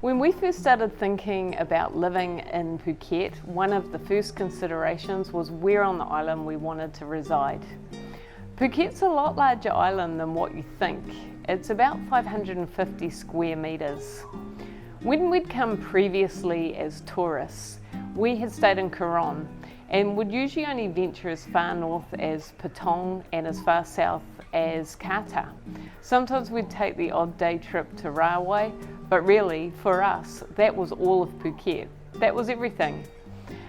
When we first started thinking about living in Phuket, one of the first considerations was where on the island we wanted to reside. Phuket's a lot larger island than what you think. It's about 550 square metres. When we'd come previously as tourists, we had stayed in Chalong and would usually only venture as far north as Patong and as far south as Kathu. Sometimes we'd take the odd day trip to Rawai, but really, for us, that was all of Phuket. That was everything.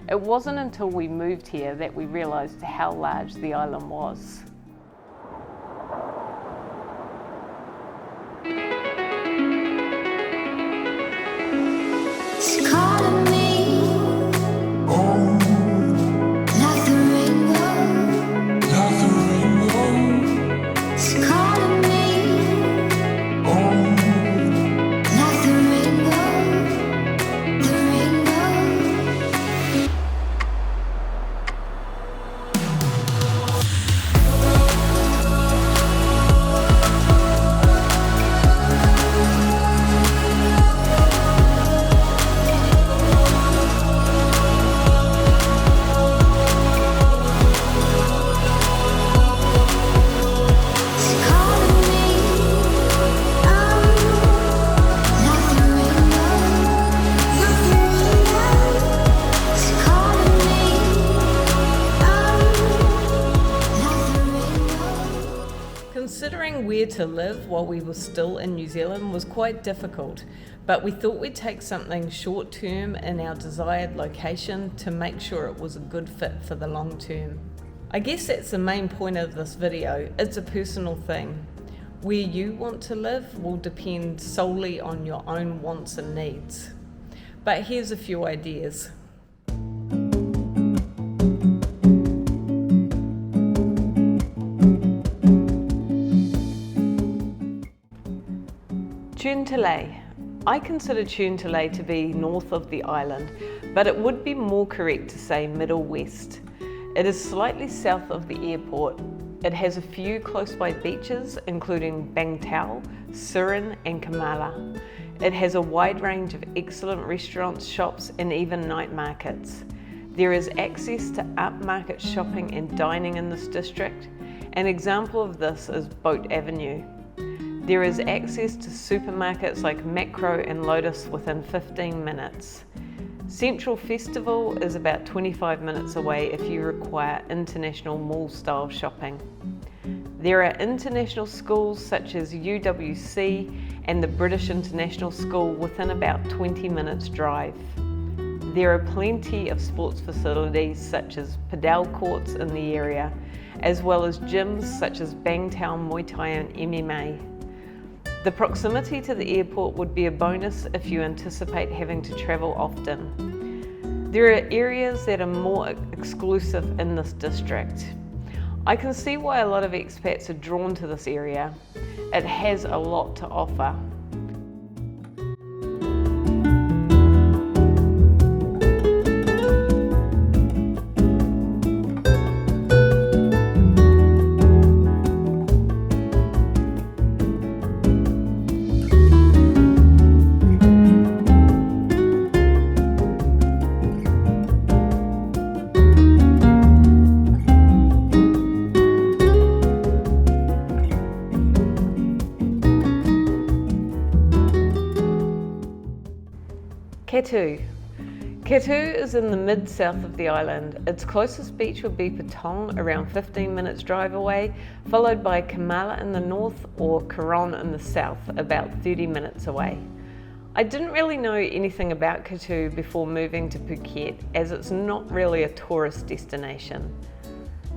It wasn't until we moved here that we realised how large the island was. Considering where to live while we were still in New Zealand was quite difficult, but we thought we'd take something short term in our desired location to make sure it was a good fit for the long term. I guess that's the main point of this video. It's a personal thing. Where you want to live will depend solely on your own wants and needs. But here's a few ideas. Cherngtalay. I consider Cherngtalay to be north of the island, but it would be more correct to say middle west. It is slightly south of the airport. It has a few close by beaches, including Bang Tao, Surin and Kamala. It has a wide range of excellent restaurants, shops and even night markets. There is access to upmarket shopping and dining in this district. An example of this is Boat Avenue. There is access to supermarkets like Macro and Lotus within 15 minutes. Central Festival is about 25 minutes away if you require international mall-style shopping. There are international schools such as UWC and the British International School within about 20 minutes drive. There are plenty of sports facilities such as padel courts in the area, as well as gyms such as Bang Tao, Muay Thai and MMA. The proximity to the airport would be a bonus if you anticipate having to travel often. There are areas that are more exclusive in this district. I can see why a lot of expats are drawn to this area. It has a lot to offer. Kathu. Kathu is in the mid-south of the island. Its closest beach would be Patong, around 15 minutes drive away, followed by Kamala in the north or Chalong in the south, about 30 minutes away. I didn't really know anything about Kathu before moving to Phuket, as it's not really a tourist destination.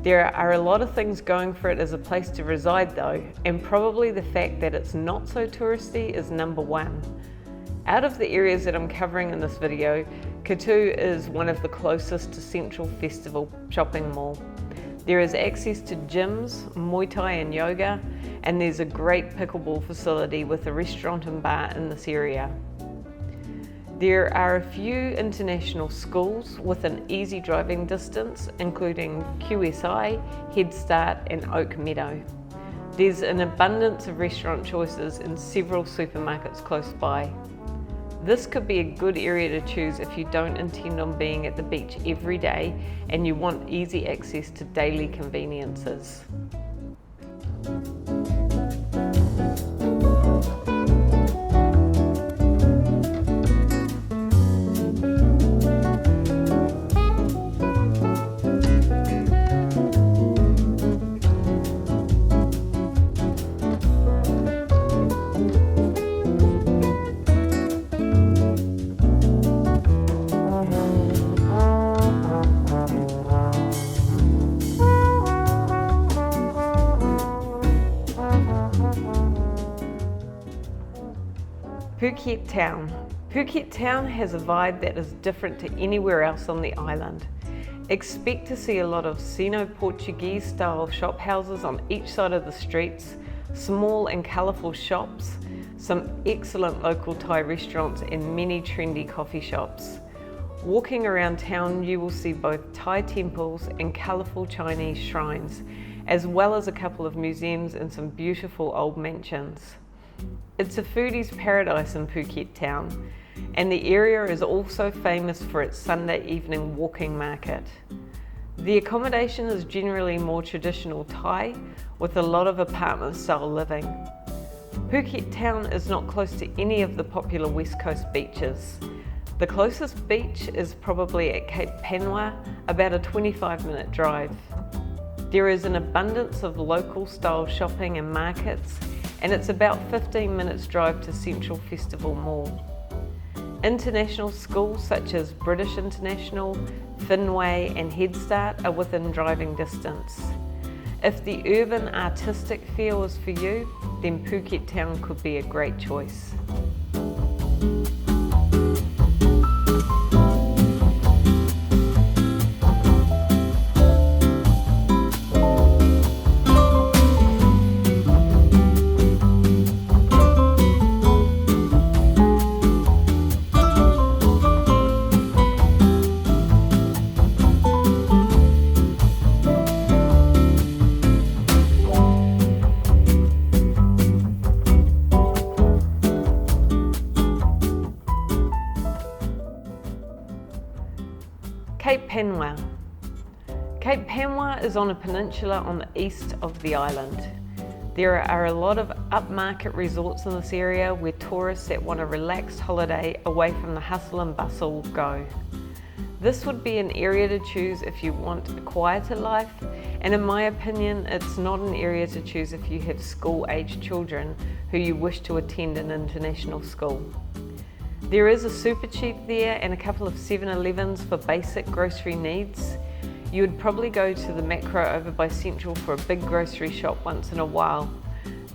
There are a lot of things going for it as a place to reside though, and probably the fact that it's not so touristy is number one. Out of the areas that I'm covering in this video, Kathu is one of the closest to Central Festival shopping mall. There is access to gyms, Muay Thai and yoga, and there's a great pickleball facility with a restaurant and bar in this area. There are a few international schools within easy driving distance, including QSI, Head Start and Oak Meadow. There's an abundance of restaurant choices and several supermarkets close by. This could be a good area to choose if you don't intend on being at the beach every day and you want easy access to daily conveniences. Phuket Town. Phuket Town has a vibe that is different to anywhere else on the island. Expect to see a lot of Sino-Portuguese style shop houses on each side of the streets, small and colourful shops, some excellent local Thai restaurants and many trendy coffee shops. Walking around town you will see both Thai temples and colourful Chinese shrines, as well as a couple of museums and some beautiful old mansions. It's a foodie's paradise in Phuket Town, and the area is also famous for its Sunday evening walking market. The accommodation is generally more traditional Thai, with a lot of apartment style living. Phuket Town is not close to any of the popular West Coast beaches. The closest beach is probably at Cape Panwa, about a 25-minute drive. There is an abundance of local style shopping and markets, and it's about 15 minutes drive to Central Festival Mall. International schools such as British International, Finway and Head Start are within driving distance. If the urban artistic feel is for you, then Phuket Town could be a great choice. Cape Panwa. Cape Panwa is on a peninsula on the east of the island. There are a lot of upmarket resorts in this area where tourists that want a relaxed holiday away from the hustle and bustle go. This would be an area to choose if you want a quieter life, and in my opinion, it's not an area to choose if you have school-aged children who you wish to attend an international school. There is a super cheap there and a couple of 7-Elevens for basic grocery needs. You would probably go to the Macro over by Central for a big grocery shop once in a while.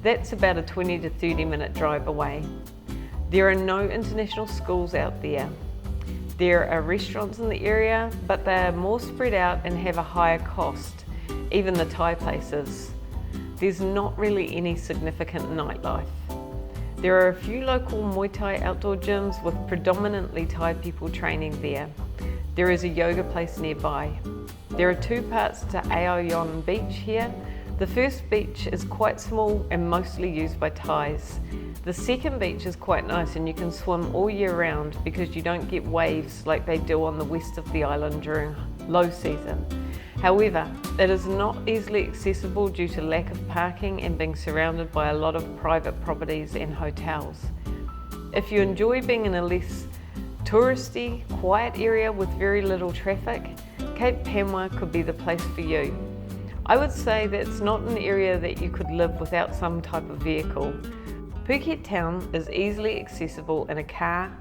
That's about a 20 to 30 minute drive away. There are no international schools out there. There are restaurants in the area, but they are more spread out and have a higher cost, even the Thai places. There's not really any significant nightlife. There are a few local Muay Thai outdoor gyms with predominantly Thai people training there. There is a yoga place nearby. There are two parts to Ao Yon Beach here. The first beach is quite small and mostly used by Thais. The second beach is quite nice and you can swim all year round because you don't get waves like they do on the west of the island during low season. However, it is not easily accessible due to lack of parking and being surrounded by a lot of private properties and hotels. If you enjoy being in a less touristy, quiet area with very little traffic, Cape Panwa could be the place for you. I would say that it's not an area that you could live without some type of vehicle. Phuket Town is easily accessible in a car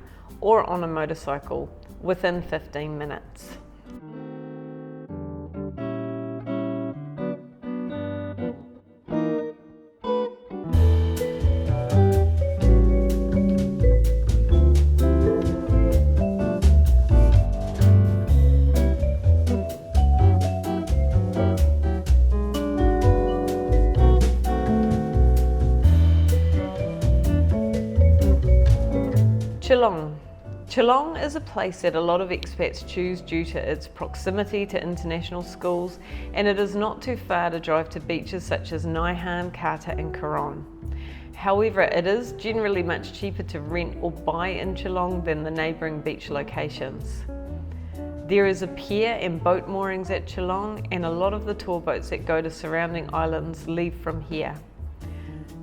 or on a motorcycle within 15 minutes. Chalong. Chalong is a place that a lot of expats choose due to its proximity to international schools, and it is not too far to drive to beaches such as Nai Harn, Kathu and Caron. However, it is generally much cheaper to rent or buy in Chalong than the neighbouring beach locations. There is a pier and boat moorings at Chalong, and a lot of the tour boats that go to surrounding islands leave from here.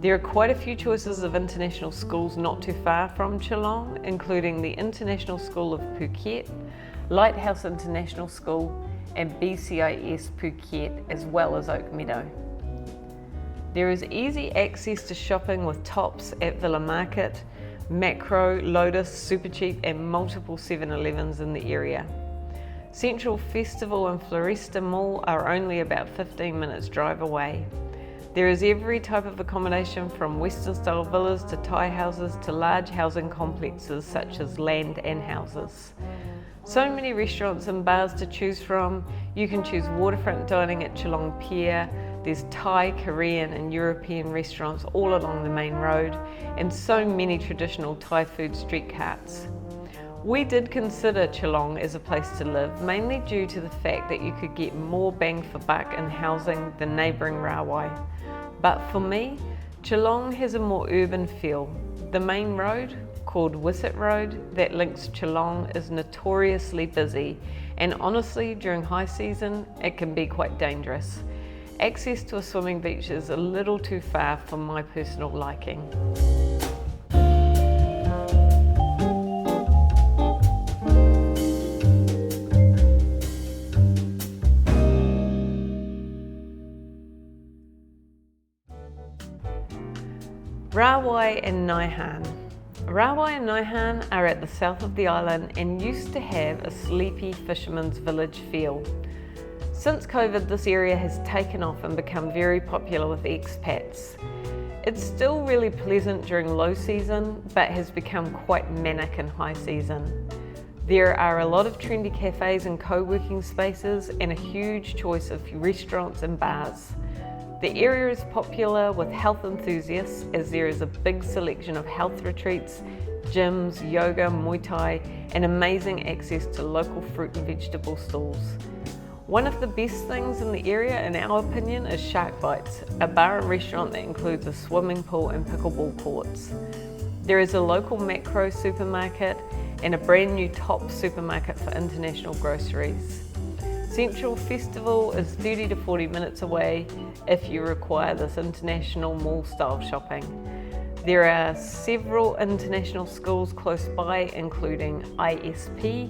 There are quite a few choices of international schools not too far from Chalong, including the International School of Phuket, Lighthouse International School and BCIS Phuket, as well as Oak Meadow. There is easy access to shopping with Tops at Villa Market, Macro, Lotus, Supercheap and multiple 7-Elevens in the area. Central Festival and Floresta Mall are only about 15 minutes drive away. There is every type of accommodation from Western style villas to Thai houses to large housing complexes such as land and houses. So many restaurants and bars to choose from. You can choose waterfront dining at Chalong Pier. There's Thai, Korean and European restaurants all along the main road, and so many traditional Thai food street carts. We did consider Chalong as a place to live, mainly due to the fact that you could get more bang for buck in housing than neighbouring Rawai. But for me, Chalong has a more urban feel. The main road, called Wisset Road, that links Chalong is notoriously busy, and honestly, during high season, it can be quite dangerous. Access to a swimming beach is a little too far for my personal liking. Rawai and Nai Harn. Rawai and Nai Harn are at the south of the island and used to have a sleepy fisherman's village feel. Since COVID, this area has taken off and become very popular with expats. It's still really pleasant during low season, but has become quite manic in high season. There are a lot of trendy cafes and co-working spaces and a huge choice of restaurants and bars. The area is popular with health enthusiasts as there is a big selection of health retreats, gyms, yoga, Muay Thai, and amazing access to local fruit and vegetable stalls. One of the best things in the area, in our opinion, is Shark Bites, a bar and restaurant that includes a swimming pool and pickleball courts. There is a local Macro supermarket and a brand new Top supermarket for international groceries. Central Festival is 30 to 40 minutes away if you require this international mall style shopping. There are several international schools close by, including ISP,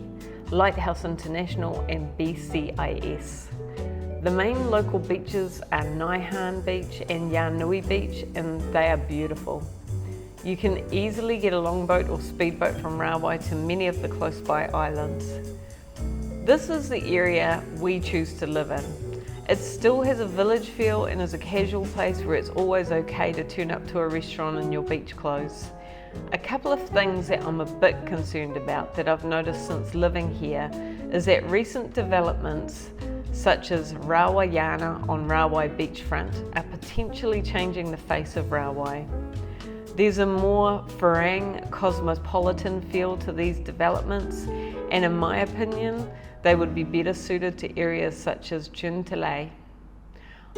Lighthouse International and BCIS. The main local beaches are Nai Harn Beach and Yanui Beach, and they are beautiful. You can easily get a longboat or speedboat from Rawai to many of the close by islands. This is the area we choose to live in. It still has a village feel and is a casual place where it's always okay to turn up to a restaurant in your beach clothes. A couple of things that I'm a bit concerned about that I've noticed since living here is that recent developments such as Rawaiana on Rawai beachfront are potentially changing the face of Rawai. There's a more Farang cosmopolitan feel to these developments, and in my opinion, they would be better suited to areas such as Cherngtalay.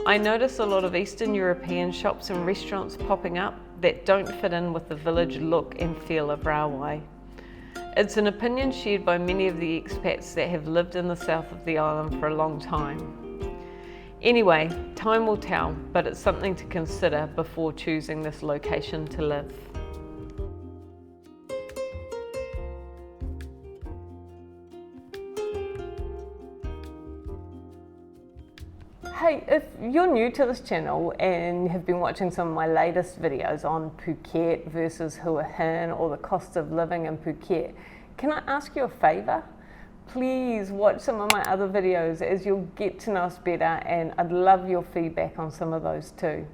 I notice a lot of Eastern European shops and restaurants popping up that don't fit in with the village look and feel of Rawai. It's an opinion shared by many of the expats that have lived in the south of the island for a long time. Anyway, time will tell, but it's something to consider before choosing this location to live. Hey, if you're new to this channel and have been watching some of my latest videos on Phuket versus Hua Hin or the cost of living in Phuket, can I ask you a favour? Please watch some of my other videos as you'll get to know us better, and I'd love your feedback on some of those too.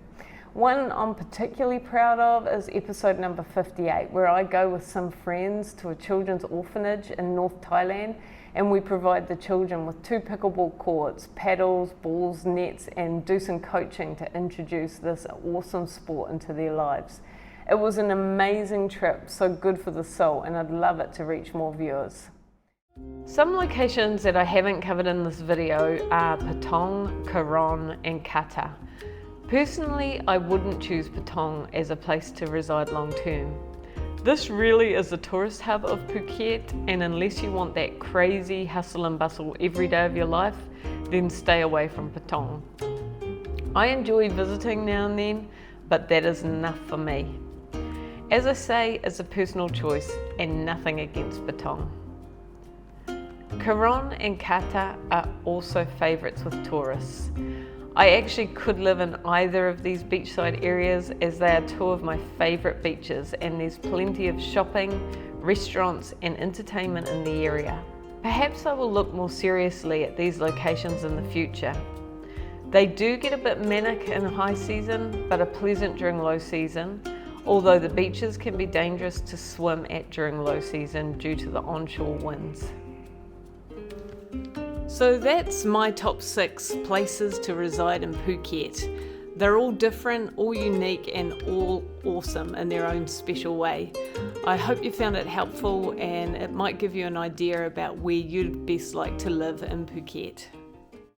One I'm particularly proud of is episode number 58, where I go with some friends to a children's orphanage in North Thailand, and we provide the children with 2 pickleball courts, paddles, balls, nets, and do some coaching to introduce this awesome sport into their lives. It was an amazing trip, so good for the soul, and I'd love it to reach more viewers. Some locations that I haven't covered in this video are Patong, Caron and Kathu. Personally, I wouldn't choose Patong as a place to reside long term. This really is the tourist hub of Phuket, and unless you want that crazy hustle and bustle every day of your life, then stay away from Patong. I enjoy visiting now and then, but that is enough for me. As I say, it's a personal choice and nothing against Patong. Caron and Kathu are also favourites with tourists. I actually could live in either of these beachside areas, as they are two of my favourite beaches, and there's plenty of shopping, restaurants and entertainment in the area. Perhaps I will look more seriously at these locations in the future. They do get a bit manic in high season, but are pleasant during low season, although the beaches can be dangerous to swim at during low season due to the onshore winds. So that's my top 6 places to reside in Phuket. They're all different, all unique and all awesome in their own special way. I hope you found it helpful and it might give you an idea about where you'd best like to live in Phuket.